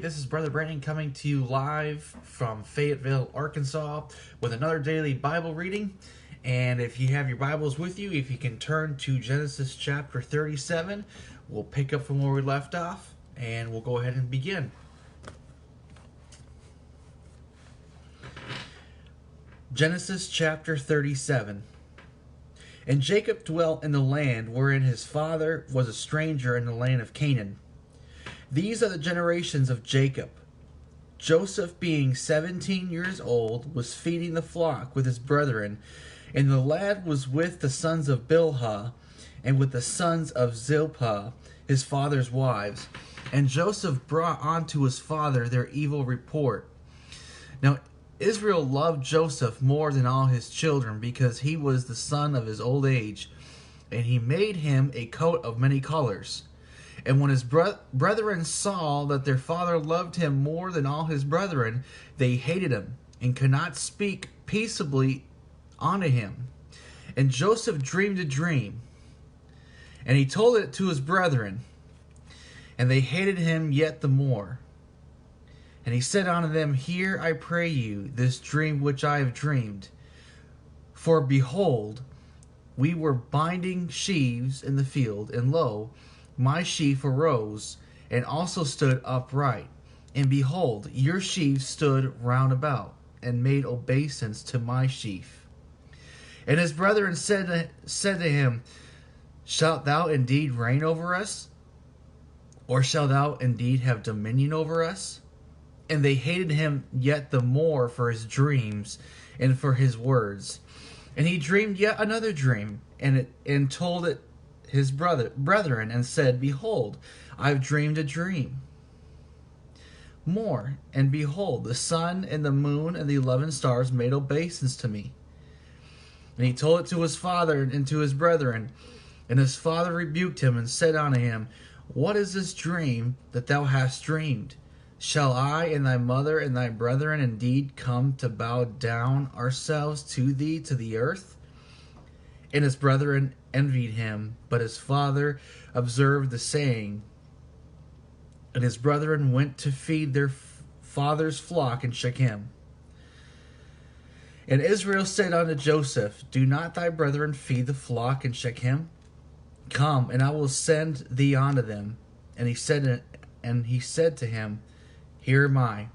This is Brother Brandon coming to you live from Fayetteville, Arkansas with another daily Bible reading. And if you have your Bibles with you, if you can turn to Genesis chapter 37, we'll pick up from where we left off and we'll go ahead and begin. Genesis chapter 37. And Jacob dwelt in the land wherein his father was a stranger in the land of Canaan. These are the generations of Jacob. Joesph, being 17 years old, was feeding the flock with his brethren, and the lad was with the sons of Bilhah, and with the sons of Zilpah, his father's wives. And Joesph brought unto his father their evil report. Now Israel loved Joesph more than all his children, because he was the son of his old age, and he made him a coat of many colors. And when his brethren saw that their father loved him more than all his brethren, they hated him, and could not speak peaceably unto him. And Joesph dreamed a dream, and he told it to his brethren, and they hated him yet the more. And he said unto them, Hear, I pray you, this dream which I have dreamed. For behold, we were binding sheaves in the field, and lo, my sheaf arose, and also stood upright. And behold, your sheaf stood round about, and made obeisance to my sheaf. And his brethren said to him, Shalt thou indeed reign over us? Or shalt thou indeed have dominion over us? And they hated him yet the more for his dreams, and for his words. And he dreamed yet another dream, and told it his brethren, and said, Behold, I have dreamed a dream more, and behold, the sun and the moon and the 11 stars made obeisance to me. And he told it to his father and to his brethren, and his father rebuked him, and said unto him, What is this dream that thou hast dreamed? Shall I and thy mother and thy brethren indeed come to bow down ourselves to thee to the earth? And his brethren envied him, but his father observed the saying. And his brethren went to feed their father's flock in Shechem. And Israel said unto Joesph, Do not thy brethren feed the flock in Shechem? Come, and I will send thee unto them. And he said to him, Here am I.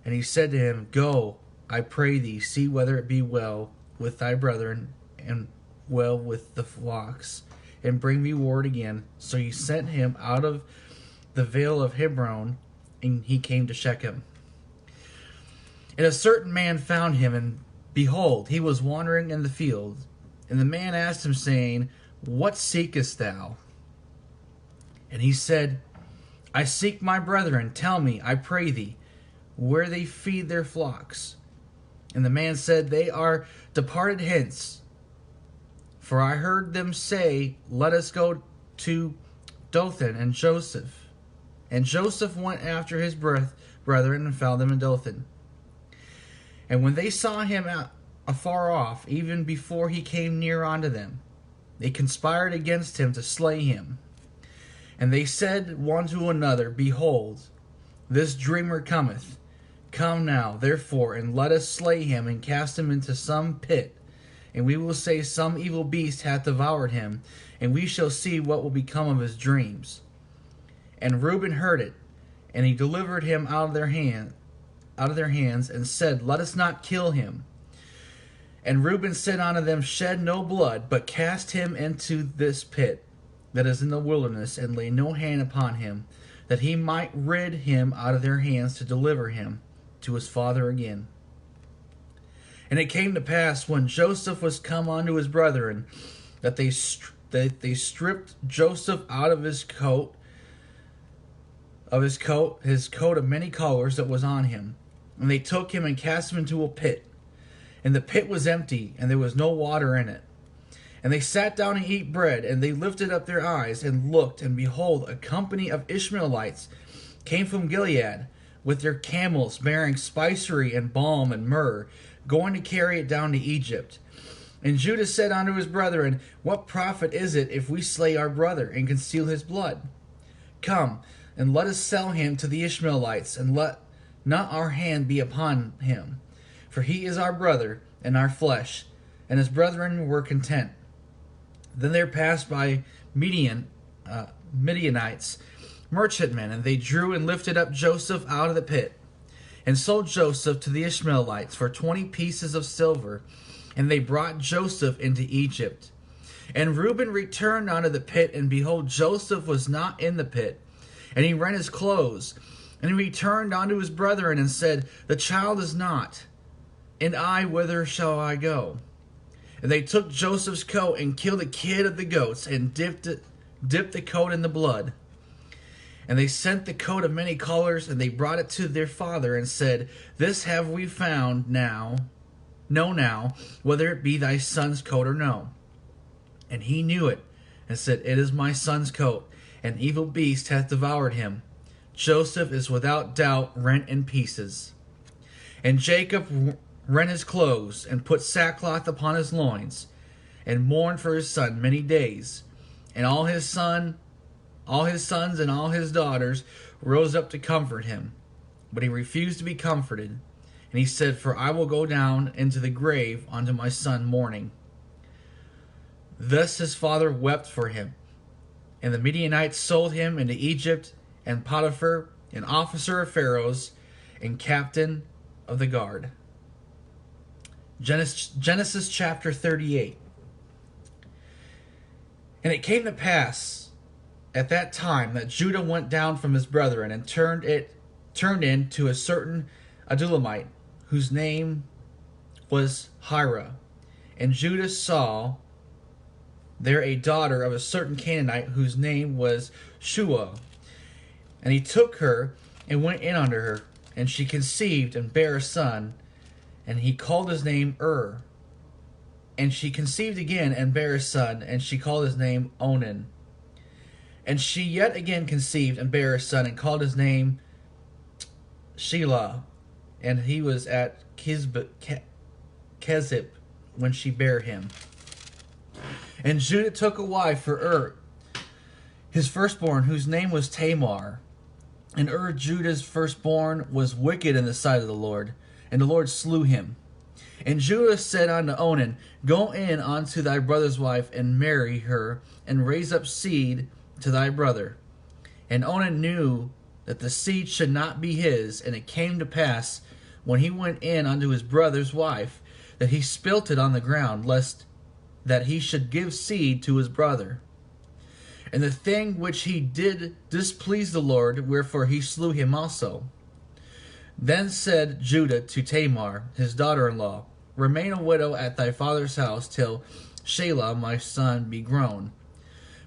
And he said to him, Go, I pray thee, see whether it be well with thy brethren, and well with the flocks, and bring me word again. So he sent him out of the vale of Hebron, and he came to Shechem. And a certain man found him, and behold, he was wandering in the field. And the man asked him, saying, What seekest thou? And he said, I seek my brethren. Tell me, I pray thee, where they feed their flocks. And the man said, They are departed hence. For I heard them say, Let us go to Dothan and Joesph. And Joesph went after his brethren, and found them in Dothan. And when they saw him afar off, even before he came near unto them, they conspired against him to slay him. And they said one to another, Behold, this dreamer cometh. Come now, therefore, and let us slay him, and cast him into some pit. And we will say, Some evil beast hath devoured him, and we shall see what will become of his dreams. And Reuben heard it, and he delivered him out of their hands, and said, Let us not kill him. And Reuben said unto them, Shed no blood, but cast him into this pit that is in the wilderness, and lay no hand upon him, that he might rid him out of their hands, to deliver him to his father again. And it came to pass, when Joesph was come unto his brethren, that they stripped Joesph out of his coat of many colors that was on him. And they took him and cast him into a pit. And the pit was empty, and there was no water in it. And they sat down and eat bread, and they lifted up their eyes and looked, and behold, a company of Ishmaelites came from Gilead, with their camels bearing spicery and balm and myrrh, going to carry it down to Egypt. And Judah said unto his brethren, What profit is it if we slay our brother, and conceal his blood? Come, and let us sell him to the Ishmaelites, and let not our hand be upon him. For he is our brother and our flesh. And his brethren were content. Then there passed by Midianites, merchantmen, and they drew and lifted up Joesph out of the pit, and sold Joesph to the Ishmaelites for 20 pieces of silver. And they brought Joesph into Egypt. And Reuben returned out of the pit, and behold, Joesph was not in the pit. And he rent his clothes, and he returned unto his brethren, and said, The child is not, and I, whither shall I go? And they took Joseph's coat, and killed a kid of the goats, and dipped the coat in the blood. And they sent the coat of many colors, and they brought it to their father, and said, This have we found now. Know now, whether it be thy son's coat or no. And he knew it, and said, It is my son's coat. An evil beast hath devoured him. Joesph is without doubt rent in pieces. And Jacob rent his clothes, and put sackcloth upon his loins, and mourned for his son many days. And all his sons and all his daughters rose up to comfort him. But he refused to be comforted. And he said, For I will go down into the grave unto my son mourning. Thus his father wept for him. And the Midianites sold him into Egypt, and Potiphar, an officer of Pharaoh's, and captain of the guard. Genesis chapter 38. And it came to pass at that time that Judah went down from his brethren, and turned in to a certain Adulamite, whose name was Hira. And Judah saw there a daughter of a certain Canaanite, whose name was Shua. And he took her, and went in unto her, and she conceived, and bare a son, and he called his name And she conceived again, and bare a son, and she called his name Onan. And she yet again conceived, and bare a son, and called his name Shelah. And he was at Kezib when she bare him. And Judah took a wife for his firstborn, whose name was Tamar. And Judah's firstborn, was wicked in the sight of the Lord, and the Lord slew him. And Judah said unto Onan, Go in unto thy brother's wife, and marry her, and raise up seed to thy brother. And Onan knew that the seed should not be his. And it came to pass, when he went in unto his brother's wife, that he spilt it on the ground, lest that he should give seed to his brother. And the thing which he did displeased the Lord, wherefore he slew him also. Then said Judah to Tamar, his daughter-in-law, Remain a widow at thy father's house till Shelah my son be grown.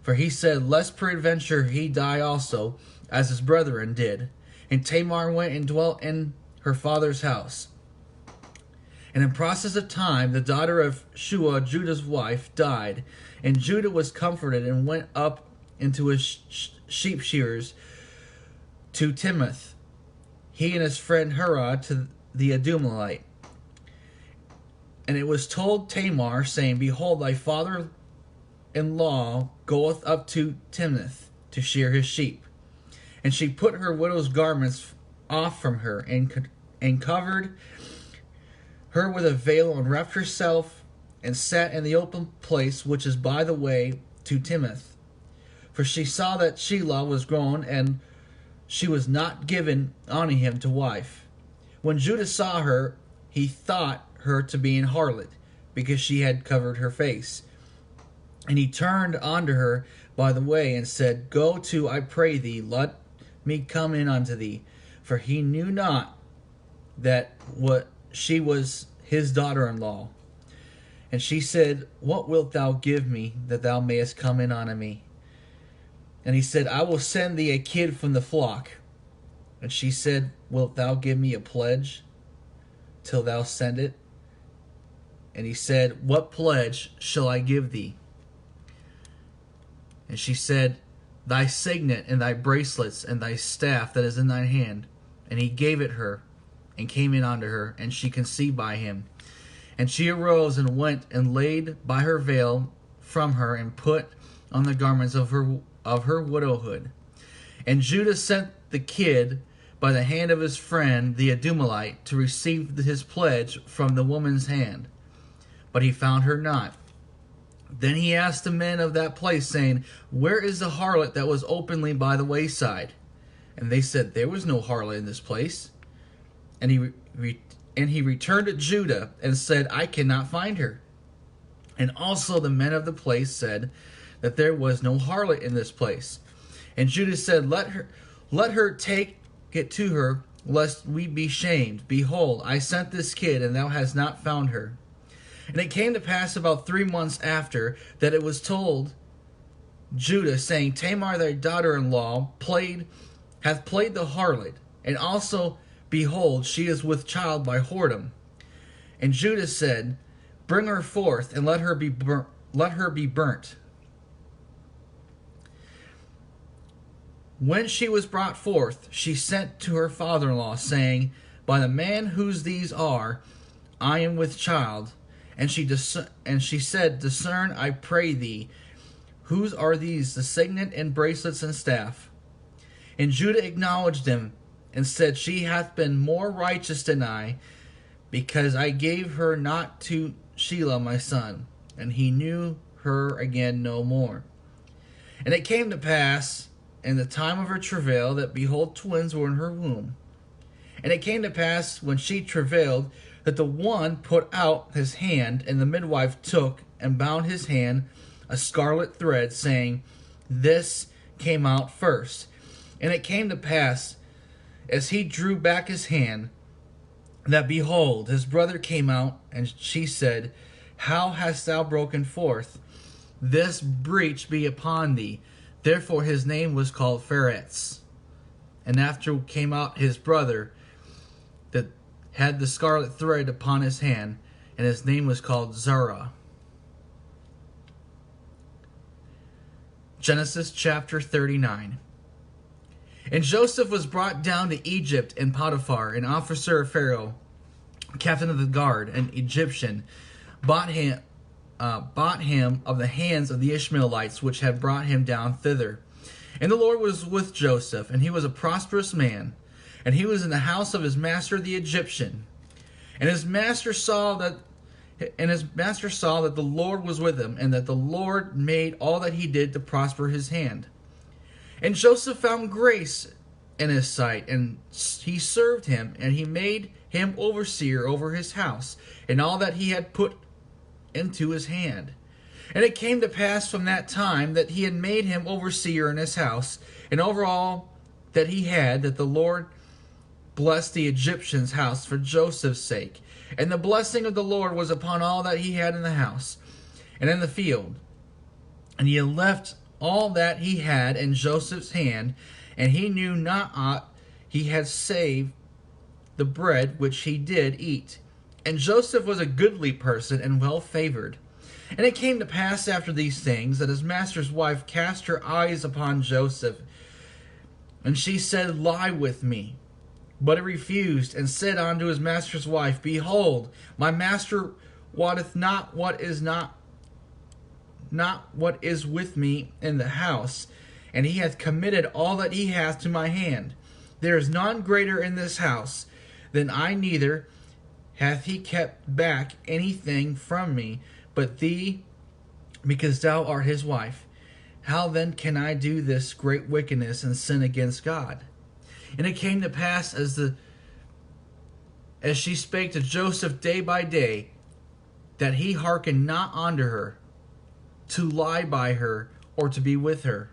For he said, Lest peradventure he die also, as his brethren did. And Tamar went and dwelt in her father's house. And in process of time, the daughter of Shua, Judah's wife, died. And Judah was comforted, and went up into his sheep shearers to Timoth, he and his friend Hira, to the Adulamite. And it was told Tamar, saying, Behold, thy father-in-law goeth up to Timoth to shear his sheep. And she put her widow's garments off from her, and covered her with a veil, and wrapped herself, and sat in the open place which is by the way to Timoth. For she saw that Shelah was grown, and she was not given unto him to wife. When Judah saw her, he thought her to be an harlot, because she had covered her face. And he turned unto her by the way, and said, Go to, I pray thee, let me come in unto thee. For he knew not that what she was his daughter-in-law. And she said, What wilt thou give me, that thou mayest come in unto me? And he said, I will send thee a kid from the flock. And she said, Wilt thou give me a pledge till thou send it? And he said, What pledge shall I give thee? And she said, Thy signet, and thy bracelets, and thy staff that is in thine hand. And he gave it her, and came in unto her, and she conceived by him. And she arose, and went, and laid by her veil from her, and put on the garments of her widowhood. And Judah sent the kid by the hand of his friend the Edomite to receive his pledge from the woman's hand. But he found her not. Then he asked the men of that place, saying, Where is the harlot that was openly by the wayside? And they said, There was no harlot in this place. And he returned to Judah and said, I cannot find her. And also the men of the place said that there was no harlot in this place. And Judah said, Let her take it to her, lest we be shamed. Behold, I sent this kid, and thou hast not found her. And it came to pass about 3 months after that it was told Judah, saying, Tamar thy daughter-in-law hath played the harlot, and also, behold, she is with child by whoredom. And Judah said, Bring her forth, and let her be burnt. When she was brought forth, she sent to her father-in-law, saying, By the man whose these are, I am with child. And she said, Discern, I pray thee, whose are these, the signet and bracelets and staff? And Judah acknowledged them, and said, She hath been more righteous than I, because I gave her not to Shelah my son. And he knew her again no more. And it came to pass in the time of her travail, that behold, twins were in her womb. And it came to pass, when she travailed, that the one put out his hand, and the midwife took and bound his hand a scarlet thread, saying, This came out first. And it came to pass, as he drew back his hand, that behold, his brother came out, and she said, How hast thou broken forth? This breach be upon thee. Therefore his name was called Pharez. And after came out his brother, that had the scarlet thread upon his hand, and his name was called Zerah. Genesis chapter 39. And Joesph was brought down to Egypt, and Potiphar, an officer of Pharaoh, captain of the guard, an Egyptian, bought him of the hands of the Ishmaelites, which had brought him down thither. And the Lord was with Joesph, and he was a prosperous man, and he was in the house of his master the Egyptian. And his master saw that the Lord was with him, and that the Lord made all that he did to prosper his hand. And Joesph found grace in his sight, and he served him, and he made him overseer over his house, and all that he had put into his hand. And it came to pass from that time that he had made him overseer in his house, and over all that he had, that the Lord blessed the Egyptian's house for Joseph's sake. And the blessing of the Lord was upon all that he had in the house and in the field. And he had left all that he had in Joseph's hand, and he knew not aught he had save the bread which he did eat. And Joesph was a goodly person and well favored. And it came to pass after these things, that his master's wife cast her eyes upon Joesph, and she said, Lie with me. But he refused, and said unto his master's wife, Behold, my master wotteth not what is with me in the house, and he hath committed all that he hath to my hand. There is none greater in this house than I, neither hath he kept back anything from me but thee, because thou art his wife. How then can I do this great wickedness and sin against God? And it came to pass, as she spake to Joesph day by day, that he hearkened not unto her, to lie by her, or to be with her.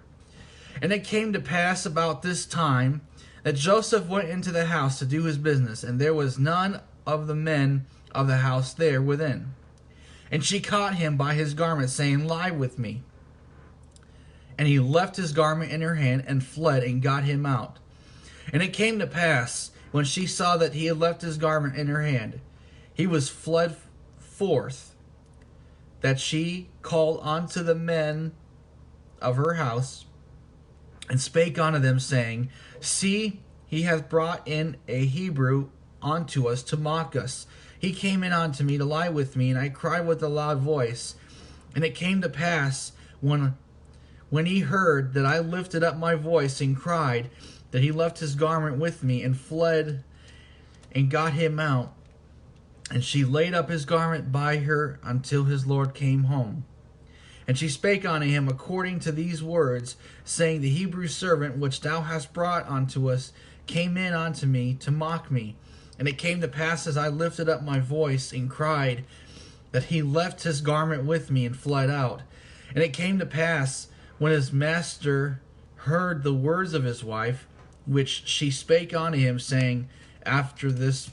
And it came to pass about this time, that Joesph went into the house to do his business, and there was none of the men of the house there within. And she caught him by his garment, saying, Lie with me. And he left his garment in her hand, and fled, and got him out. And it came to pass, when she saw that he had left his garment in her hand, he was fled forth, that she called unto the men of her house, and spake unto them, saying, See, he hath brought in a Hebrew unto us to mock us. He came in unto me to lie with me, and I cried with a loud voice. And it came to pass, when when he heard that I lifted up my voice and cried, that he left his garment with me and fled and got him out. And she laid up his garment by her until his Lord came home. And she spake unto him according to these words, saying, the Hebrew servant which thou hast brought unto us came in unto me to mock me. And it came to pass, as I lifted up my voice and cried, that he left his garment with me and fled out. And it came to pass, when his master heard the words of his wife, which she spake unto him, saying, After this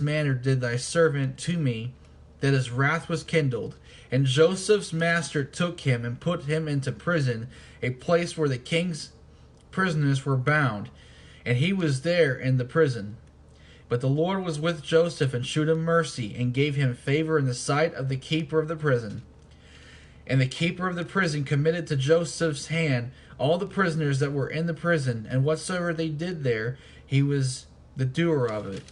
manner did thy servant to me, that his wrath was kindled. And Joseph's master took him and put him into prison, a place where the king's prisoners were bound, and he was there in the prison. But the Lord was with Joesph, and shewed him mercy, and gave him favor in the sight of the keeper of the prison. And the keeper of the prison committed to Joseph's hand all the prisoners that were in the prison, and whatsoever they did there, he was the doer of it.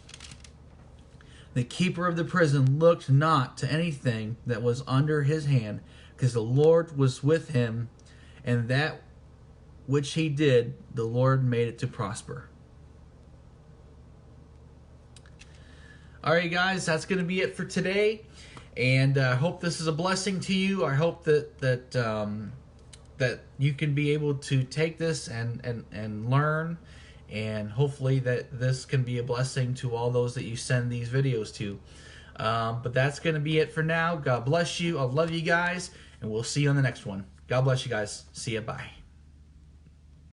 The keeper of the prison looked not to anything that was under his hand, because the Lord was with him, and that which he did, the Lord made it to prosper. Alright guys, that's going to be it for today. And I hope this is a blessing to you. I hope that you can be able to take this and learn. And hopefully that this can be a blessing to all those that you send these videos to. But that's going to be it for now. God bless you. I love you guys. And we'll see you on the next one. God bless you guys. See ya. Bye.